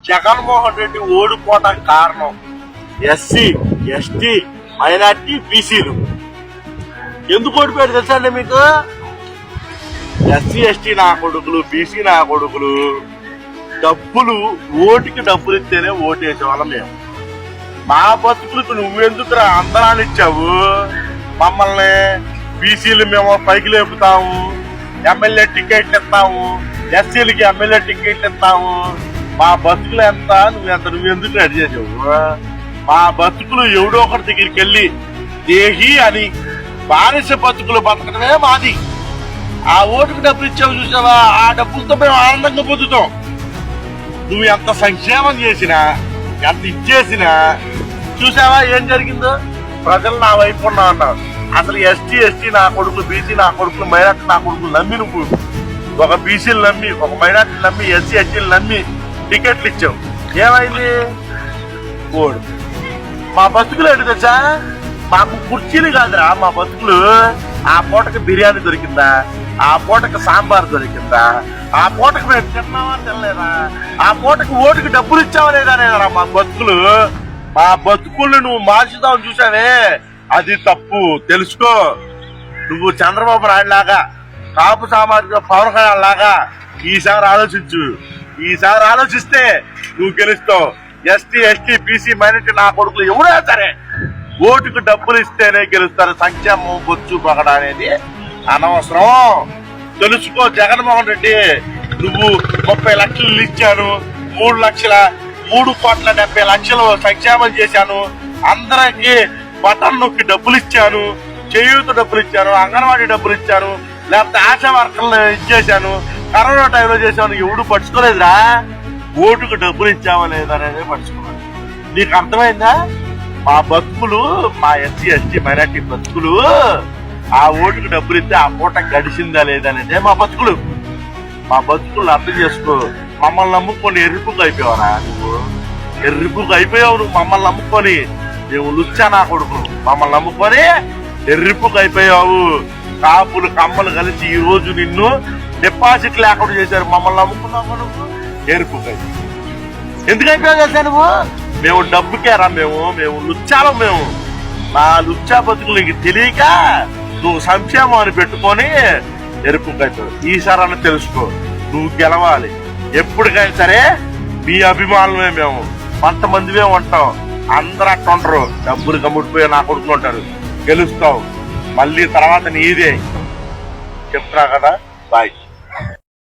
జగన్మోహన్ రెడ్డి ఓడిపోవడం కారణం SC ST minority బీసీలు. ఎందుకు ఓడిపోయాడు తెలుసా అండి మీకు? ఎస్సీ ఎస్టీ నా కొడుకులు, బీసీ నా కొడుకులు డబ్బులు, ఓటుకి డబ్బులు ఇస్తేనే ఓటు వేసేవాళ్ళం మేము. మా బతుకులకు నువ్వెందుకురా అందరాన్ని ఇచ్చావు? మమ్మల్ని బీసీలు మేము పైకి లేపుతాము, ఎమ్మెల్యే టికెట్లు ఇస్తాము, ఎస్సీలకి ఎమ్మెల్యే టికెట్లు ఇస్తాము. మా బతుకులు ఎంత, నువ్వెందుకు రెడీ చేసావు? మా బతుకులు ఎవడో ఒకటి దగ్గరికి వెళ్ళి దేహి అని బానిస బతుకులు బతకడమే మాది. ఆ ఓటుకు డబ్బులు ఇచ్చావు చూసావా, ఆ డబ్బులతో మేము ఆనందంగా పొందుతాం. నువ్వు ఎంత సంక్షేమం చేసినా, ఎంత ఇచ్చేసినా చూసావా ఏం జరిగిందో? ప్రజలు నా వైపు ఉన్నా అన్నారు. అసలు ఎస్టీ నా కొడుకులు, బీసీ నా కొడుకులు, మైనార్టీ నా కొడుకులు నమ్మి నువ్వు ఒక బీసీలు నమ్మి, ఒక మైనార్టీలు నమ్మి, ఎస్సీ ఎస్టీలు నమ్మి టికెట్లు ఇచ్చావు. ఏమైంది? ఓడు. మా బతుకులు ఏంటి తెలుసా? మాకు కుర్చీలు కాదురా మా బతుకులు. ఆ పూటకి బిర్యానీ దొరికిందా, ఆ పూటకి సాంబార్ దొరికిందా, ఆ పూటకి మేము తిన్నావా తినలేదా, ఆ పూటకి ఓటుకి డబ్బులు ఇచ్చావా లేదా మా బతుకులు. మా బతుకుల్ని నువ్వు మార్చుదామని చూసావే, అది తప్పు తెలుసుకో. నువ్వు చంద్రబాబు నాయుడు లాగా, కాపు సామాజిక పవన్ కళ్యాణ్ లాగా ఈసారి ఆలోచించు. ఈసారి ఆలోచిస్తే నువ్వు గెలుస్తావు. ఎస్టీ ఎస్టీ బీసీ మైనారిటీ నా కొడుకులు ఎవరైనా సరే ఓటుకు డబ్బులు ఇస్తేనే గెలుస్తారు. సంక్షేమం బొచ్చు పగడ అనేది అనవసరం. తెలుసుకో. జగన్మోహన్ రెడ్డి నువ్వు 30 లక్షలు ఇచ్చాను, 3,70,00,000 సంక్షేమం చేశాను, అందరికి బటన్ నొక్కి డబ్బులు ఇచ్చాను, చేయూత డబ్బులు ఇచ్చాను, అంగన్వాడీ డబ్బులు ఇచ్చాను, లేకపోతే ఆశా వర్కర్లు ఇచ్చేసాను, కరోనా టైంలో చేశాను. ఎవడు పట్టుకోలేదురా. ఓటుకు డబ్బులు ఇచ్చావా లేదా అనేది పట్టుకున్నాను. నీకు అర్థమైందా? మా బతుకులు, మా ఎస్సీ ఎస్టీ మైనార్టీ బతుకులు ఆ ఓటుకు డబ్బులు ఇస్తే ఆ పూట గడిచిందా లేదనేదే మా బతుకులు. మా బతుకులు అర్థం చేసుకో. మమ్మల్ని నమ్ముకొని ఎర్రిపుకు అయిపోయావరా నువ్వు? ఎర్రిపుకు అయిపోయావు నువ్వు మమ్మల్ని నమ్ముకొని. మేము లుచ్చా నా కొడుకు మమ్మల్ని నమ్ముకొని ఎర్రిపుకు అయిపోయావు. కాపులు కమ్మలు కలిసి ఈ రోజు నిన్ను డిపాజిట్ లేకుండా చేశారు. మమ్మల్ని నమ్ముకున్నావు నువ్వు ఎర్రిపుకు అయిపోయావు. ఎందుకు అయిపోయావు తెలుసా నువ్వు? మేము డబ్బుకేరా, మేము లుచ్చాలో. మేము నా లుచ్చా బతుకులు నీకు తెలియక నువ్వు సంక్షేమం అని పెట్టుకొని ఎరుపుకైపోయావు. ఈసారి తెలుసుకో. నువ్వు గెలవాలి. ఎప్పటికైనా సరే మీ అభిమానులమే మేము. కొంతమందివే ఉంటాం, అందరూ అట్లా ఉంటారు. డబ్బులు కమ్ముడిపోయి నా కొడుకులు ఉంటారు. గెలుస్తావు. మళ్ళీ తర్వాత నీదే చెప్తున్నా కదా. బాయ్.